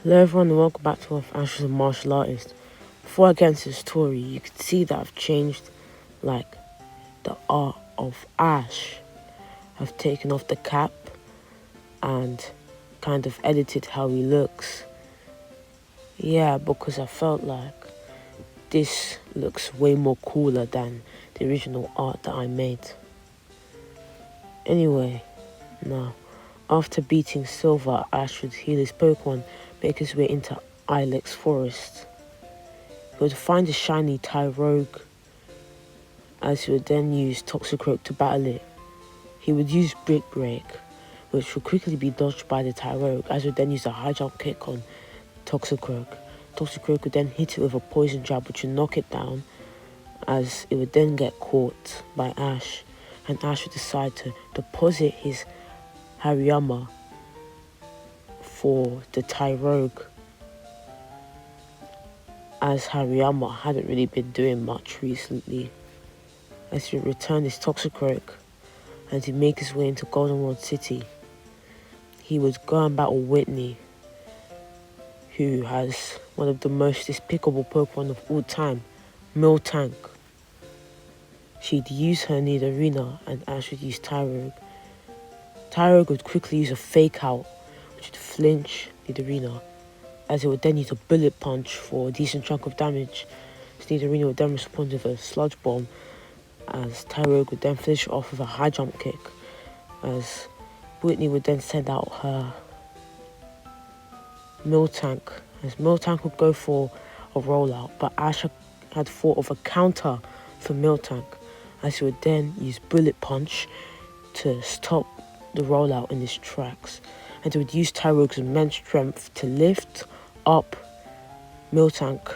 Hello everyone and welcome back to Ash as a martial artist. Before I get into the story, you can see that I've changed the art of Ash. I've taken off the cap and kind of edited how he looks. Yeah, because I felt like this looks way more cooler than the original art that I made. Anyway, now, after beating Silver, Ash would heal his Pokemon, make his way into Lex Forest. He would find a shiny Tyrogue, as he would then use Toxicroak to battle it. He would use Brick Break, which would quickly be dodged by the Tyrogue, as he would then use a high jump kick on Toxicroak. Toxicroak would then hit it with a poison jab, which would knock it down, as it would then get caught by Ash, and Ash would decide to deposit his Hariyama for the Tyrogue, as Hariyama hadn't really been doing much recently. As he would return his Toxicroak and he'd make his way into Goldenrod City, he would go and battle Whitney, who has one of the most despicable Pokemon of all time, Miltank. She'd use her in the arena and Ash would use Tyrogue. Tyrogue would quickly use a fake out, which would flinch Nidorina, as it would then use a bullet punch for a decent chunk of damage. Nidorina would then respond with a sludge bomb, as Tyrogue would then finish it off with a high jump kick, as Whitney would then send out her Miltank, as Miltank would go for a rollout, but Ash had thought of a counter for Miltank, as he would then use bullet punch to stop the rollout in his tracks, and he would use Tyrogue's immense strength to lift up Miltank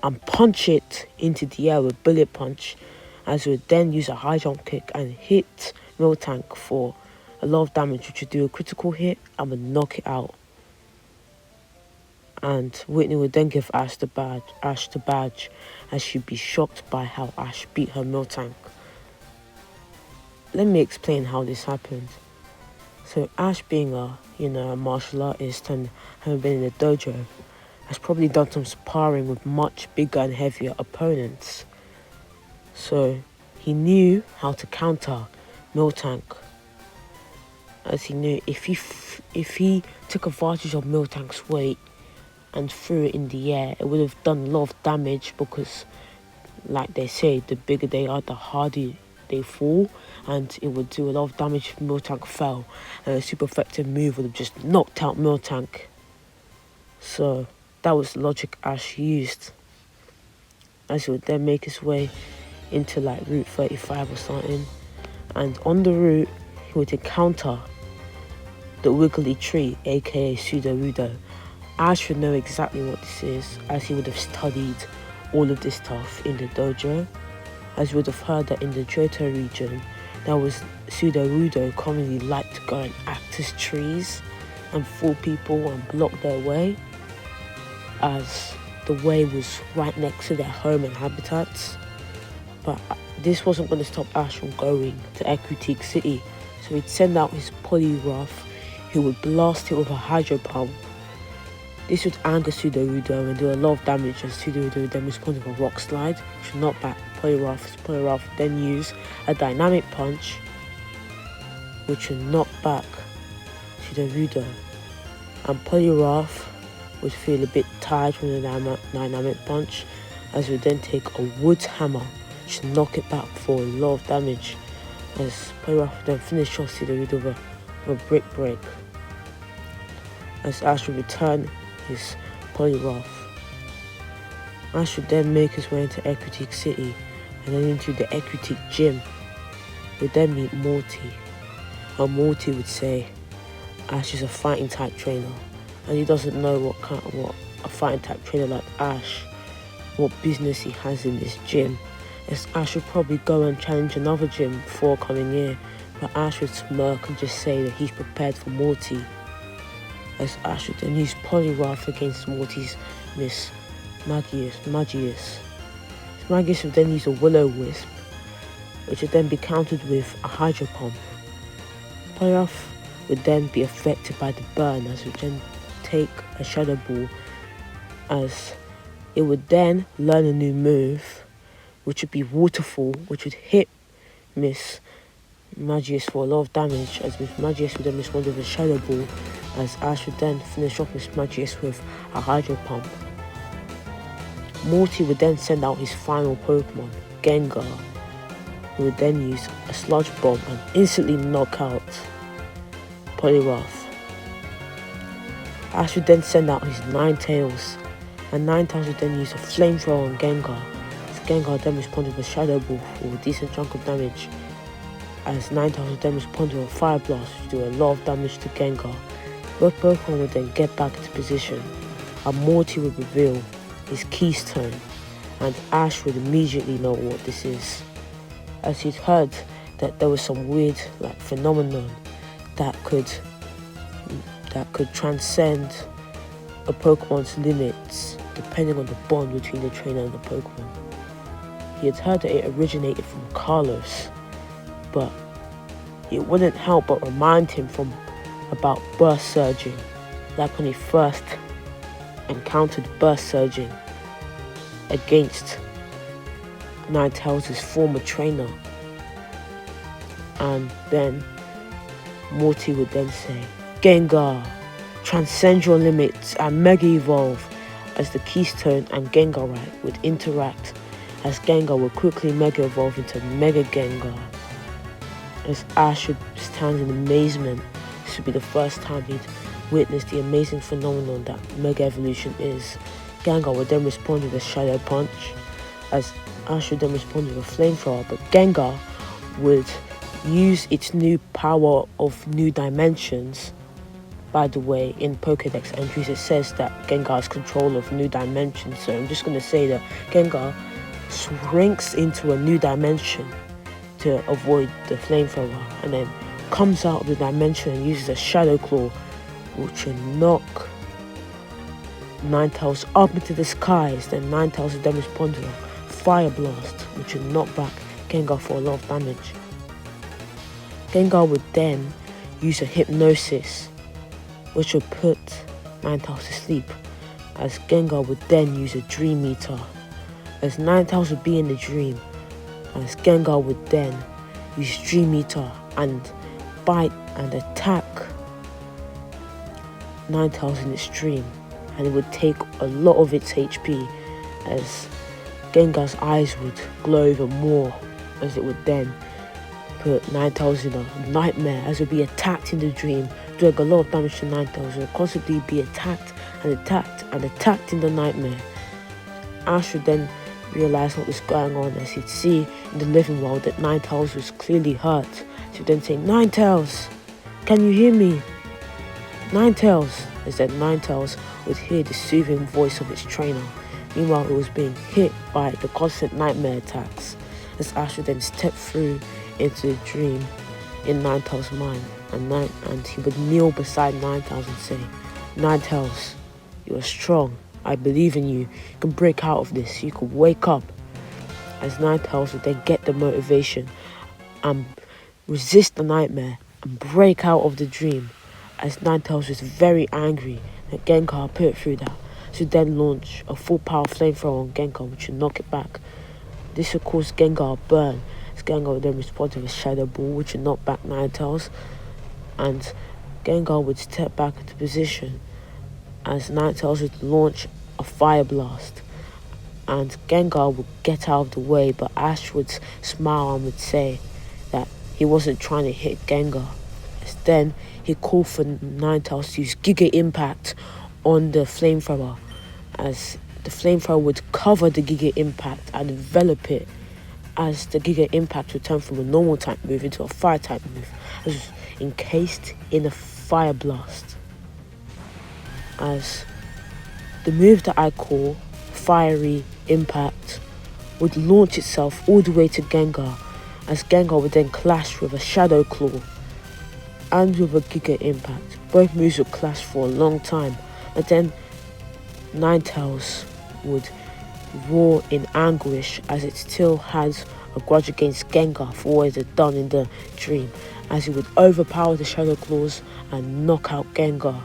and punch it into the air with bullet punch, as he would then use a high jump kick and hit Miltank for a lot of damage, which would do a critical hit and would knock it out. And Whitney would then give Ash the badge, as she'd be shocked by how Ash beat her Miltank. Let me explain how this happened. So Ash, being a martial artist and having been in the dojo, has probably done some sparring with much bigger and heavier opponents. So he knew how to counter Miltank, as he knew if he took advantage of Miltank's weight and threw it in the air, it would have done a lot of damage, because, like they say, the bigger they are, the harder they fall, and it would do a lot of damage if Miltank fell, and a super effective move would have just knocked out Miltank. So that was the logic Ash used, as he would then make his way into Route 35 or something, and on the route he would encounter the Wiggly Tree, aka Sudowoodo. Ash would know exactly what this is, as he would have studied all of this stuff in the dojo, as you would have heard that in the Johto region, there was Sudowoodo commonly liked to go and act as trees and fool people and block their way, as the way was right next to their home and habitats. But this wasn't going to stop Ash from going to Equity City, so he'd send out his Poliwrath, who would blast it with a Hydro Pump. This would anger Sudowoodo and do a lot of damage, as Sudowoodo would then respond with a Rock Slide, which would knock back Poliwrath. Poliwrath would then use a Dynamic Punch, which would knock back Sudowoodo. And Poliwrath would feel a bit tired from the Dynamic Punch, as he would then take a Wood Hammer, which would knock it back for a lot of damage, as Poliwrath would then finish off Sudowoodo with a Brick Break, as Ash would return his Poliwrath. Ash would then make his way into Equity City and then into the Equity Gym. He would then meet Morty, and Morty would say Ash is a fighting type trainer, and he doesn't know what a fighting type trainer like Ash, what business he has in this gym, as Ash would probably go and challenge another gym before coming here, but Ash would smirk and just say that he's prepared for Morty, as Ash would then use Poliwrath against Morty's Miss Magius. Magius would then use a Will-O-Wisp, which would then be countered with a Hydro Pump. Poliwrath would then be affected by the burn, as it would then take a Shadow Ball, as it would then learn a new move, which would be Waterfall, which would hit Miss Magius for a lot of damage, as Miss Magius would then respond with a Shadow Ball, as Ash would then finish off Miss Magius with a Hydro Pump. Morty would then send out his final Pokemon, Gengar, who would then use a Sludge Bomb and instantly knock out Poliwrath. Ash would then send out his Ninetales, and Ninetales would then use a Flamethrower on Gengar, as Gengar then responded with a Shadow Ball for a decent chunk of damage, as Ninetales would then respond with a Fire Blast, which would do a lot of damage to Gengar. Both Pokemon would then get back into position, and Morty would reveal his Keystone, and Ash would immediately know what this is, as he'd heard that there was some weird phenomenon that could transcend a Pokemon's limits depending on the bond between the trainer and the Pokemon. He had heard that it originated from Carlos, but it wouldn't help but remind him about Burst Surging, like when he first encountered Burst Surging against Ninetales' former trainer. And then Morty would then say, Gengar, transcend your limits and Mega Evolve, as the Keystone and Gengarite would interact, as Gengar would quickly Mega Evolve into Mega Gengar. As Ash would stand in amazement, this would be the first time he'd witnessed the amazing phenomenon that Mega Evolution is. Gengar would then respond with a Shadow Punch, as Ash would then respond with a Flamethrower, but Gengar would use its new power of New Dimensions. By the way, in Pokédex entries it says that Gengar has control of New Dimensions, so I'm just going to say that Gengar shrinks into a New Dimension to avoid the Flamethrower, and then comes out of the dimension and uses a Shadow Claw, which will knock Ninetales up into the skies. Then Ninetales will then respond to a Fire Blast, which will knock back Gengar for a lot of damage. Gengar would then use a Hypnosis, which would put Ninetales to sleep, as Gengar would then use a Dream Eater, as Ninetales would be in the dream, as Gengar would then use Dream Eater and bite and attack Ninetales in its dream, and it would take a lot of its HP, as Gengar's eyes would glow even more, as it would then put Ninetales in a nightmare, as it would be attacked in the dream, doing a lot of damage to Ninetales. It would constantly be attacked and attacked and attacked in the nightmare. Ash would then realise what was going on, as he'd see in the living world that Ninetales was clearly hurt. So he'd then say, Ninetales, can you hear me? Ninetales, as then Ninetales would hear the soothing voice of its trainer. Meanwhile, it was being hit by the constant nightmare attacks, as Ash would then step through into the dream in Ninetales' mind, and he would kneel beside Ninetales and say, Ninetales, you are strong. I believe in you. You can break out of this. You can wake up. As Ninetales would then get the motivation and resist the nightmare and break out of the dream, as Ninetales was very angry that Gengar put it through that. So then launch a full power Flamethrower on Gengar, which would knock it back. This would cause Gengar a burn, as Gengar would then respond with a Shadow Ball, which would knock back Ninetales, and Gengar would step back into position, as Ninetales would launch a Fire Blast, and Gengar would get out of the way, but Ash would smile and would say that he wasn't trying to hit Gengar. As then he called for Ninetales to use Giga Impact on the Flamethrower, as the Flamethrower would cover the Giga Impact and envelop it, as the Giga Impact would turn from a normal type move into a fire type move, as it was encased in a Fire Blast. As the move that I call Fiery Impact would launch itself all the way to Gengar, as Gengar would then clash with a Shadow Claw and with a Giga Impact. Both moves would clash for a long time, and then Ninetales would roar in anguish, as it still has a grudge against Gengar for what it had done in the dream, as it would overpower the Shadow Claws and knock out Gengar.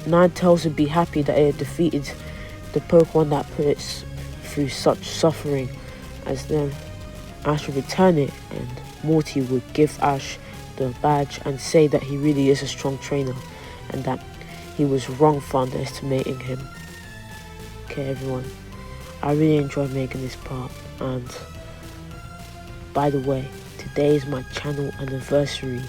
Ninetales would be happy that it had defeated the Pokemon that put it through such suffering, as then Ash would return it and Morty would give Ash the badge and say that he really is a strong trainer and that he was wrong for underestimating him. Okay, everyone, I really enjoyed making this part, and by the way, today is my channel anniversary.